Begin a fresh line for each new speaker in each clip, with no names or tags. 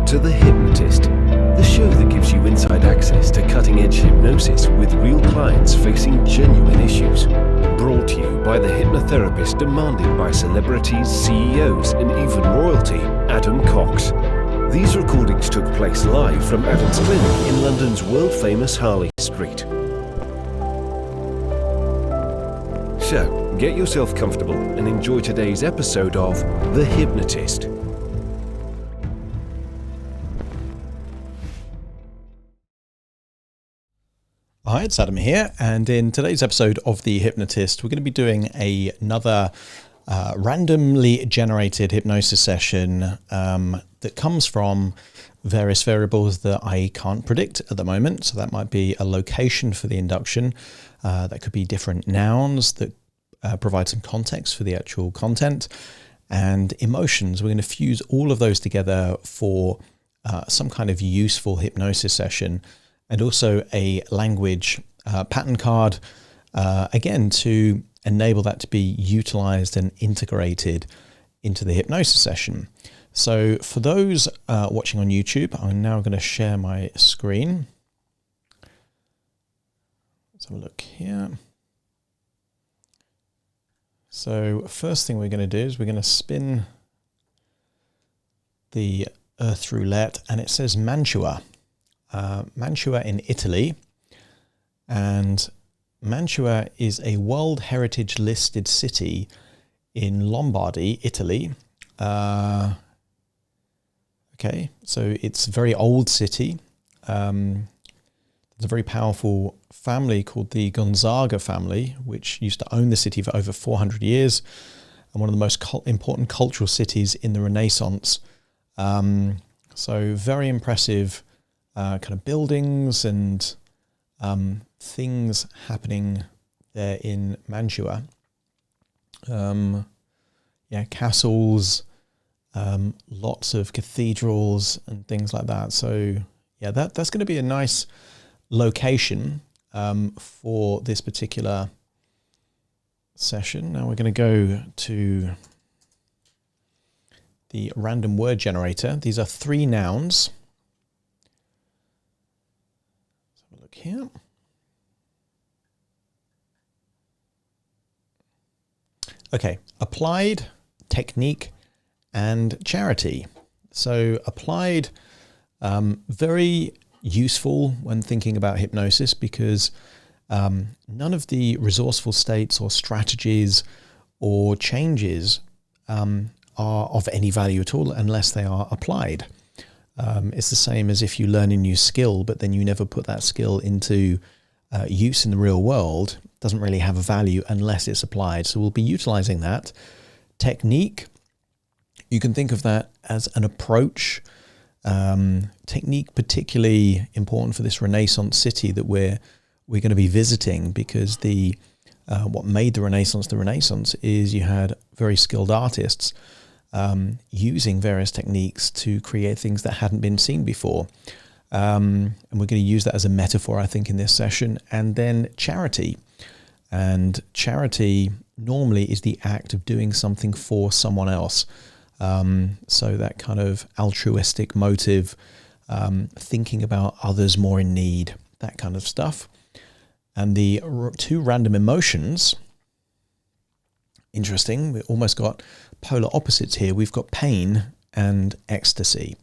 Welcome to The Hypnotist, the show that gives you inside access to cutting-edge hypnosis with real clients facing genuine issues. Brought to you by the hypnotherapist demanded by celebrities, CEOs, and even royalty, Adam Cox. These recordings took place live from Adam's clinic in London's world-famous Harley Street. So, get yourself comfortable and enjoy today's episode of The Hypnotist.
Hi, it's Adam here, and in today's episode of The Hypnotist, we're going to be doing another randomly generated hypnosis session that comes from various variables that I can't predict at the moment. So that might be a location for the induction, that could be different nouns that provide some context for the actual content, and emotions. We're going to fuse all of those together for some kind of useful hypnosis session, and also a language pattern card, again, to enable that to be utilized and integrated into the hypnosis session. So for those watching on YouTube, I'm now going to share my screen. Let's have a look here. So first thing we're going to do is we're going to spin the Earth roulette, and it says Mantua. Mantua in Italy, and Mantua is a World Heritage listed city in Lombardy, Italy. Okay, so it's a very old city. There's a very powerful family called the Gonzaga family, which used to own the city for over 400 years, and one of the most important cultural cities in the Renaissance. So very impressive kind of buildings and things happening there in Mantua. Castles, lots of cathedrals and things like that. So yeah, that's going to be a nice location for this particular session. Now we're going to go to the random word generator. These are 3 nouns. Here. Okay, applied, technique, and charity. So applied, very useful when thinking about hypnosis, because none of the resourceful states or strategies or changes are of any value at all unless they are applied. It's the same as if you learn a new skill, but then you never put that skill into use in the real world. It doesn't really have a value unless it's applied. So we'll be utilizing that. Technique, you can think of that as an approach. Technique particularly important for this Renaissance city that we're going to be visiting, because the what made the Renaissance is you had very skilled artists using various techniques to create things that hadn't been seen before. And we're going to use that as a metaphor, I think, in this session. And then charity. And charity normally is the act of doing something for someone else. So that kind of altruistic motive, thinking about others more in need, that kind of stuff. And the 2 random emotions, interesting, we almost got polar opposites here. We've got pain and ecstasy.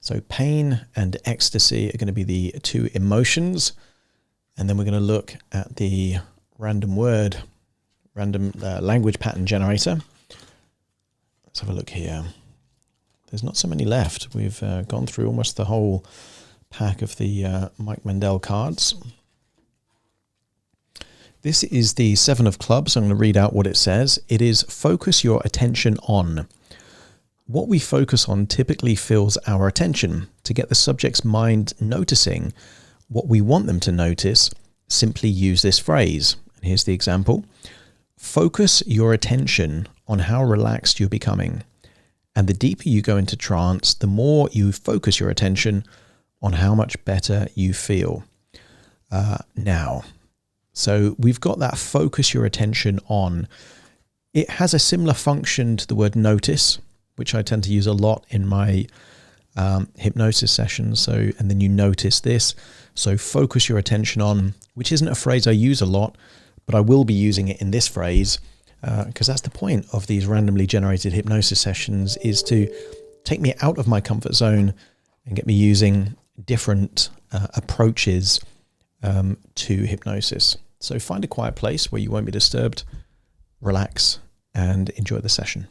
So pain and ecstasy are going to be the 2 emotions. And then we're going to look at the random language pattern generator. Let's have a look here. There's not so many left. We've gone through almost the whole pack of the Mike Mandel cards. This is the 7 of clubs. I'm going to read out what it says. It is focus your attention on. What we focus on typically fills our attention. To get the subject's mind noticing what we want them to notice, simply use this phrase. And here's the example. Focus your attention on how relaxed you're becoming. And the deeper you go into trance, the more you focus your attention on how much better you feel. Now, so we've got that focus your attention on. It has a similar function to the word notice, which I tend to use a lot in my hypnosis sessions. So, and then you notice this. So focus your attention on, which isn't a phrase I use a lot, but I will be using it in this phrase, because that's the point of these randomly generated hypnosis sessions, is to take me out of my comfort zone and get me using different approaches to hypnosis. So find a quiet place where you won't be disturbed, relax, and enjoy the session.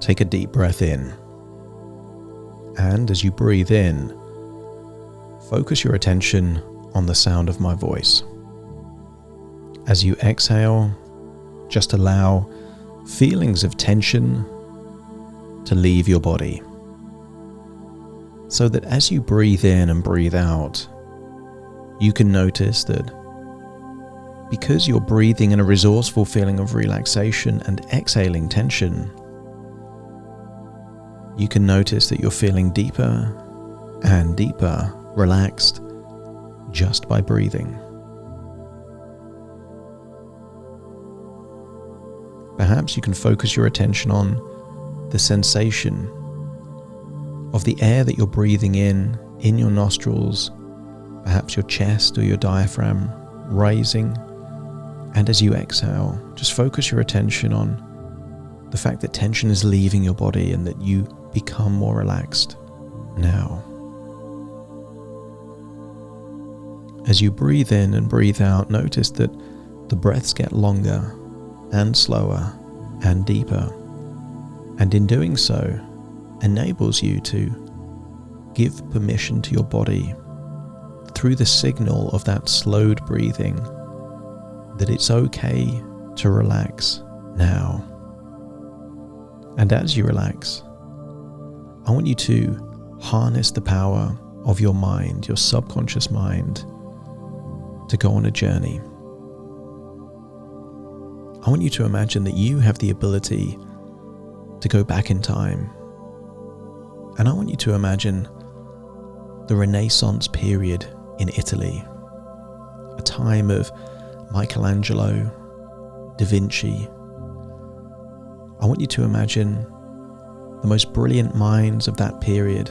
Take a deep breath in, and as you breathe in, focus your attention on the sound of my voice. As you exhale, just allow feelings of tension to leave your body, so that as you breathe in and breathe out, you can notice that because you're breathing in a resourceful feeling of relaxation and exhaling tension, you can notice that you're feeling deeper and deeper relaxed just by breathing. Perhaps you can focus your attention on the sensation of the air that you're breathing in your nostrils, perhaps your chest or your diaphragm rising. And as you exhale, just focus your attention on the fact that tension is leaving your body and that you become more relaxed now. As you breathe in and breathe out, notice that the breaths get longer and slower and deeper, and in doing so enables you to give permission to your body through the signal of that slowed breathing that it's okay to relax now. And as you relax, I want you to harness the power of your mind, your subconscious mind, to go on a journey. I want you to imagine that you have the ability to go back in time. And I want you to imagine the Renaissance period in Italy, a time of Michelangelo, Da Vinci. I want you to imagine the most brilliant minds of that period,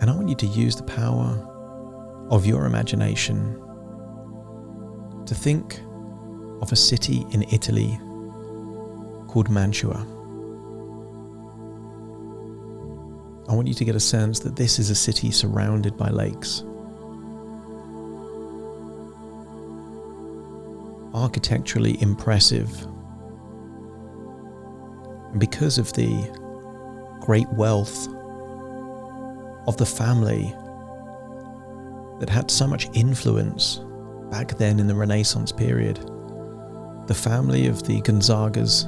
and I want you to use the power of your imagination to think of a city in Italy called Mantua. I want you to get a sense that this is a city surrounded by lakes. Architecturally impressive. And because of the great wealth of the family that had so much influence back then in the Renaissance period, the family of the Gonzagas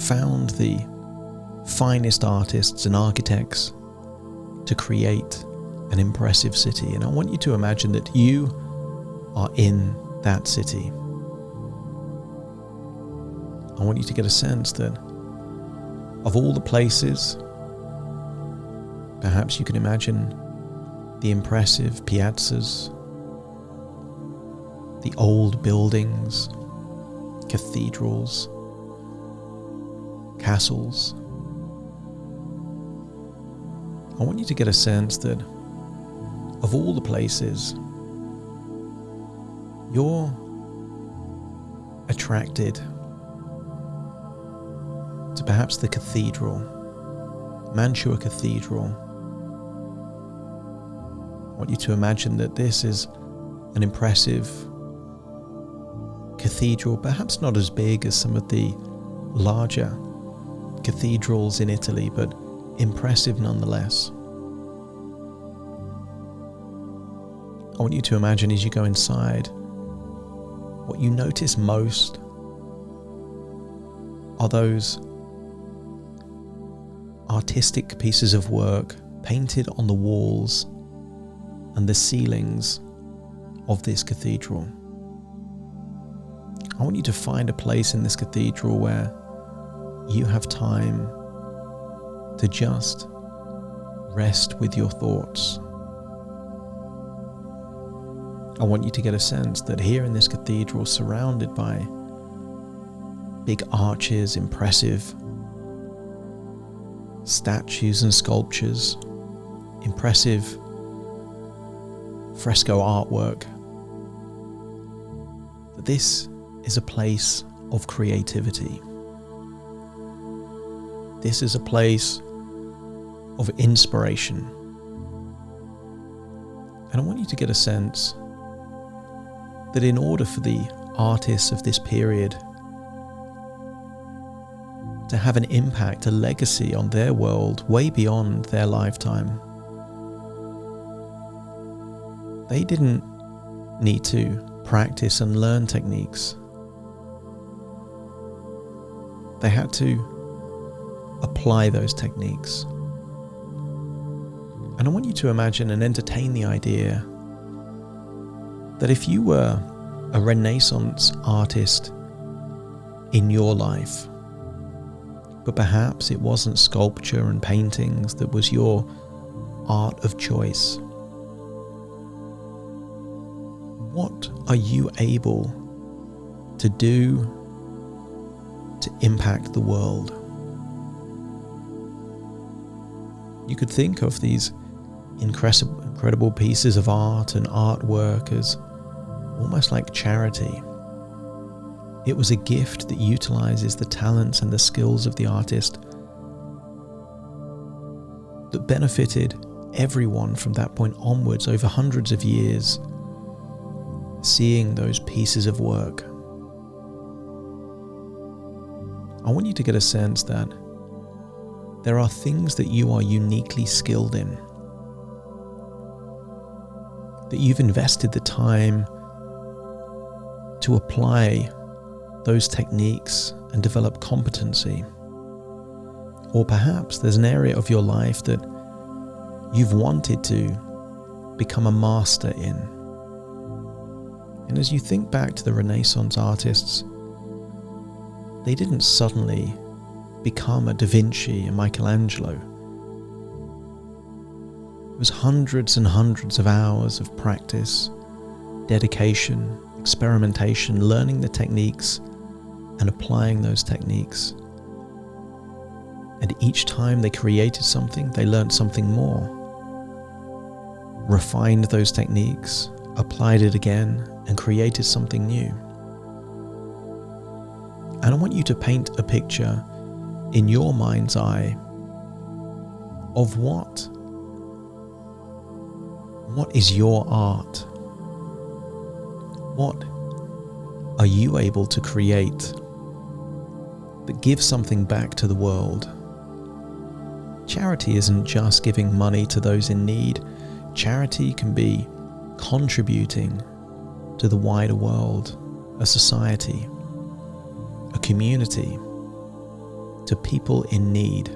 found the finest artists and architects to create an impressive city. And I want you to imagine that you are in that city. I want you to get a sense that of all the places, perhaps you can imagine the impressive piazzas, the old buildings, cathedrals, castles. I want you to get a sense that of all the places, you're attracted to perhaps the cathedral, Mantua Cathedral. I want you to imagine that this is an impressive cathedral, perhaps not as big as some of the larger cathedrals in Italy, but impressive nonetheless. I want you to imagine as you go inside, what you notice most are those artistic pieces of work painted on the walls and the ceilings of this cathedral. I want you to find a place in this cathedral where you have time to just rest with your thoughts. I want you to get a sense that here in this cathedral, surrounded by big arches, impressive statues and sculptures, impressive fresco artwork, that this is a place of creativity. This is a place of inspiration. And I want you to get a sense that in order for the artists of this period to have an impact, a legacy on their world way beyond their lifetime, they didn't need to practice and learn techniques. They had to apply those techniques. And I want you to imagine and entertain the idea that if you were a Renaissance artist in your life, but perhaps it wasn't sculpture and paintings that was your art of choice, what are you able to do to impact the world? You could think of these incredible pieces of art and artwork as almost like charity. It was a gift that utilizes the talents and the skills of the artist that benefited everyone from that point onwards over hundreds of years, seeing those pieces of work. I want you to get a sense that there are things that you are uniquely skilled in, that you've invested the time to apply those techniques and develop competency. Or perhaps there's an area of your life that you've wanted to become a master in. And as you think back to the Renaissance artists, they didn't suddenly become a Da Vinci, a Michelangelo. It was hundreds and hundreds of hours of practice, dedication, experimentation, learning the techniques and applying those techniques. And each time they created something, they learned something more, refined those techniques, applied it again, and created something new. And I want you to paint a picture in your mind's eye of what is your art? What are you able to create that gives something back to the world? Charity isn't just giving money to those in need. Charity can be contributing to the wider world, a society, a community, to people in need.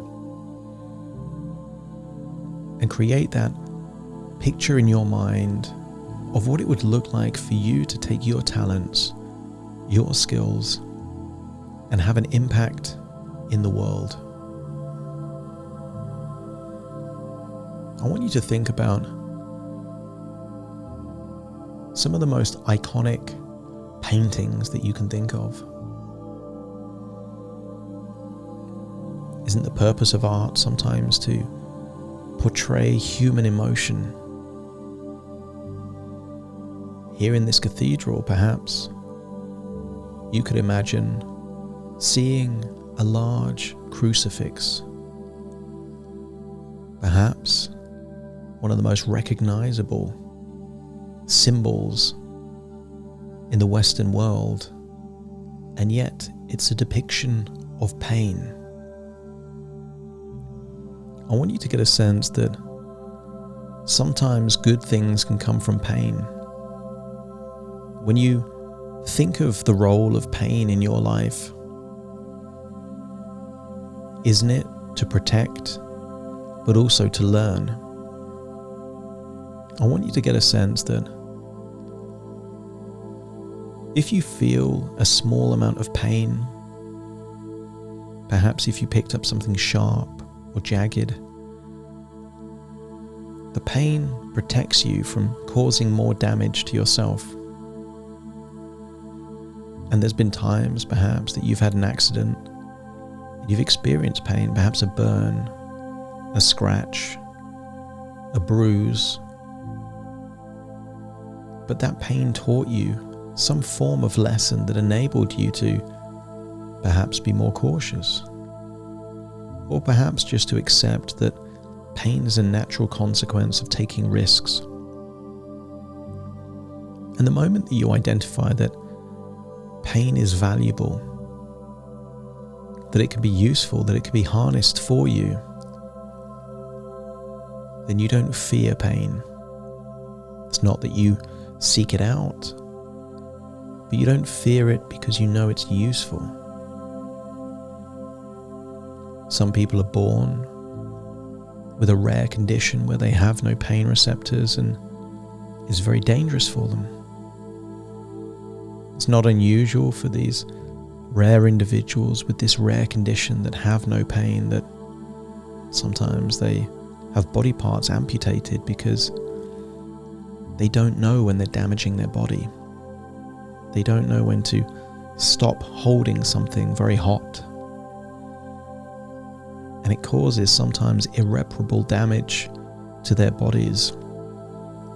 And create that picture in your mind of what it would look like for you to take your talents, your skills, and have an impact in the world. I want you to think about some of the most iconic paintings that you can think of. Isn't the purpose of art sometimes to portray human emotion? Here in this cathedral, perhaps, you could imagine seeing a large crucifix. Perhaps one of the most recognizable symbols in the Western world, and yet it's a depiction of pain. I want you to get a sense that sometimes good things can come from pain. When you think of the role of pain in your life, isn't it to protect, but also to learn. I want you to get a sense that if you feel a small amount of pain, perhaps if you picked up something sharp or jagged, the pain protects you from causing more damage to yourself. And there's been times perhaps that you've had an accident, you've experienced pain, perhaps a burn, a scratch, a bruise. But that pain taught you some form of lesson that enabled you to perhaps be more cautious, or perhaps just to accept that pain is a natural consequence of taking risks. And the moment that you identify that pain is valuable, that it can be useful, that it can be harnessed for you, then you don't fear pain. It's not that you seek it out, but you don't fear it because you know it's useful. Some people are born with a rare condition where they have no pain receptors and it's very dangerous for them. It's not unusual for these rare individuals with this rare condition that have no pain that sometimes they have body parts amputated because they don't know when they're damaging their body. They don't know when to stop holding something very hot. And it causes sometimes irreparable damage to their bodies.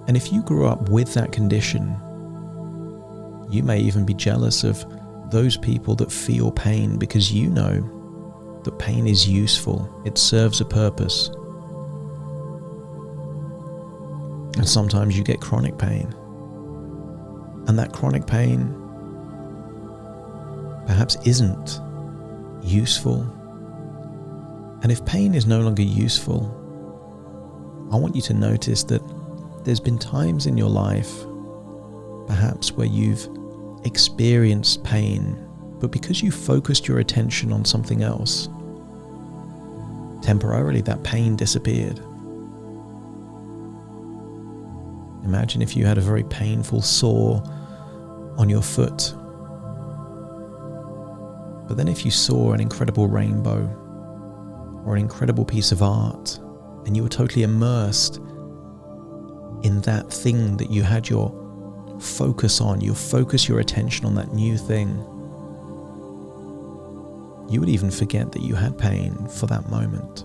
And if you grew up with that condition, you may even be jealous of those people that feel pain because you know that pain is useful, it serves a purpose. And sometimes you get chronic pain. And that chronic pain perhaps isn't useful. And if pain is no longer useful, I want you to notice that there's been times in your life, perhaps where you've experienced pain, but because you focused your attention on something else, temporarily that pain disappeared. Imagine if you had a very painful sore on your foot, but then if you saw an incredible rainbow or an incredible piece of art and you were totally immersed in that thing that you had your focus on, you focus your attention on that new thing, you would even forget that you had pain for that moment.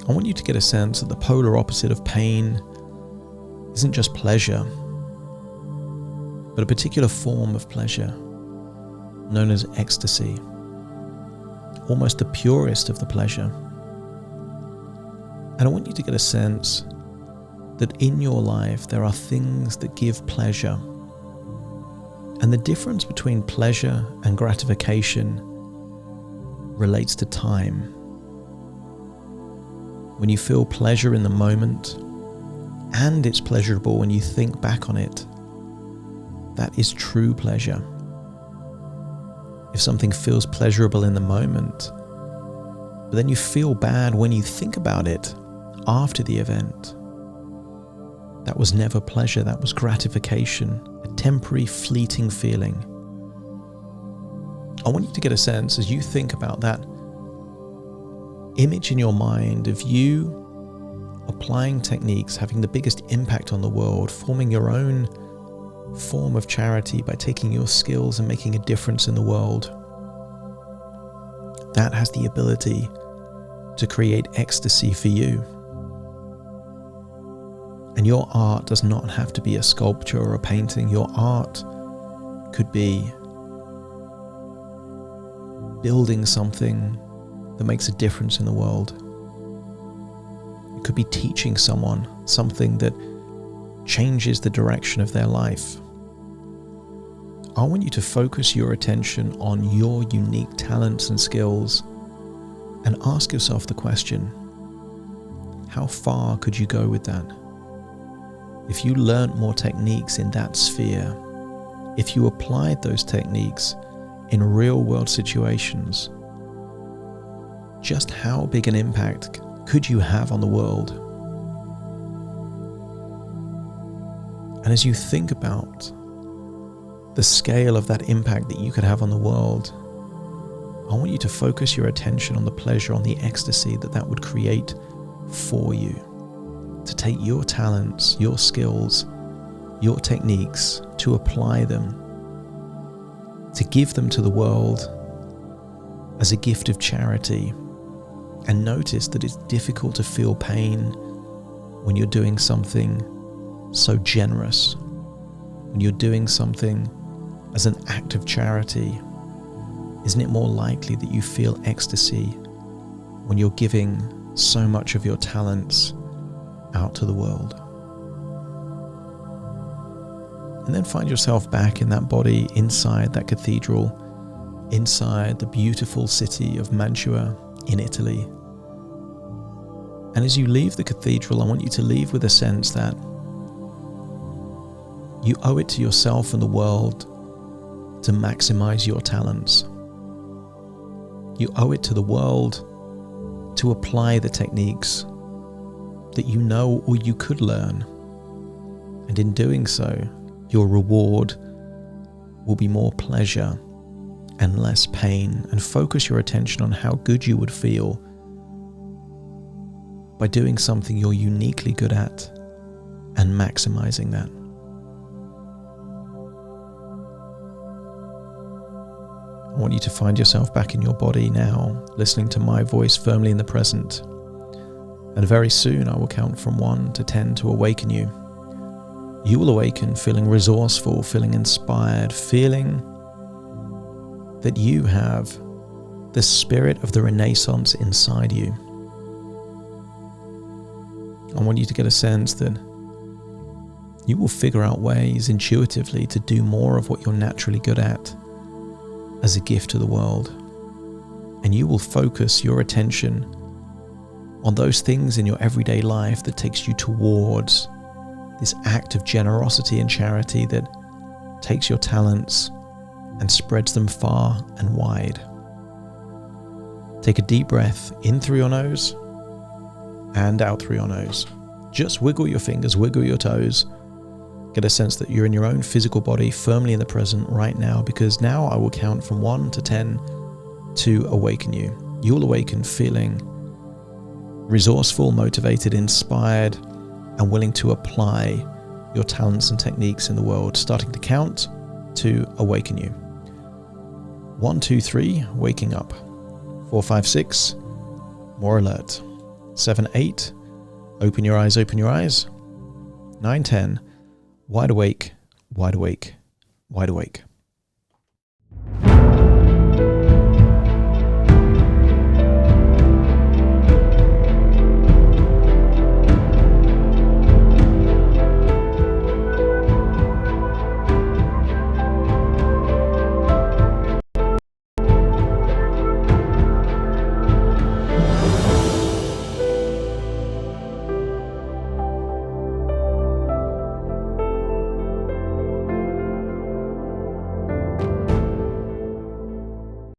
I want you to get a sense that the polar opposite of pain isn't just pleasure, but a particular form of pleasure known as ecstasy, almost the purest of the pleasure. And I want you to get a sense that in your life there are things that give pleasure. And the difference between pleasure and gratification relates to time. When you feel pleasure in the moment, and it's pleasurable when you think back on it, that is true pleasure. If something feels pleasurable in the moment, but then you feel bad when you think about it after the event, that was never pleasure, that was gratification, a temporary fleeting feeling. I want you to get a sense as you think about that image in your mind of you applying techniques, having the biggest impact on the world, forming your own form of charity by taking your skills and making a difference in the world. That has the ability to create ecstasy for you. And your art does not have to be a sculpture or a painting. Your art could be building something that makes a difference in the world. It could be teaching someone something that changes the direction of their life. I want you to focus your attention on your unique talents and skills and ask yourself the question, how far could you go with that? If you learnt more techniques in that sphere, if you applied those techniques in real world situations, just how big an impact could you have on the world? And as you think about the scale of that impact that you could have on the world, I want you to focus your attention on the pleasure, on the ecstasy that would create for you. To take your talents, your skills, your techniques, to apply them, to give them to the world as a gift of charity. And notice that it's difficult to feel pain when you're doing something so generous, when you're doing something as an act of charity. Isn't it more likely that you feel ecstasy when you're giving so much of your talents out to the world? And then find yourself back in that body, inside that cathedral, inside the beautiful city of Mantua in Italy. And as you leave the cathedral, I want you to leave with a sense that you owe it to yourself and the world to maximize your talents. You owe it to the world to apply the techniques that you know or you could learn. And in doing so, your reward will be more pleasure and less pain. And focus your attention on how good you would feel by doing something you're uniquely good at and maximizing that. I want you to find yourself back in your body now, listening to my voice firmly in the present. And very soon I will count from 1 to 10 to awaken you. You will awaken feeling resourceful, feeling inspired, feeling that you have the spirit of the Renaissance inside you. I want you to get a sense that you will figure out ways intuitively to do more of what you're naturally good at as a gift to the world. And you will focus your attention on those things in your everyday life that takes you towards this act of generosity and charity that takes your talents and spreads them far and wide. Take a deep breath in through your nose and out through your nose. Just wiggle your fingers, wiggle your toes. Get a sense that you're in your own physical body, firmly in the present right now, because now I will count from 1 to 10 to awaken you. You'll awaken feeling resourceful, motivated, inspired, and willing to apply your talents and techniques in the world. Starting to count to awaken you. 1, 2, 3, waking up. 4, 5, 6, more alert. 7, 8, open your eyes, open your eyes. 9, 10, wide awake, wide awake, wide awake.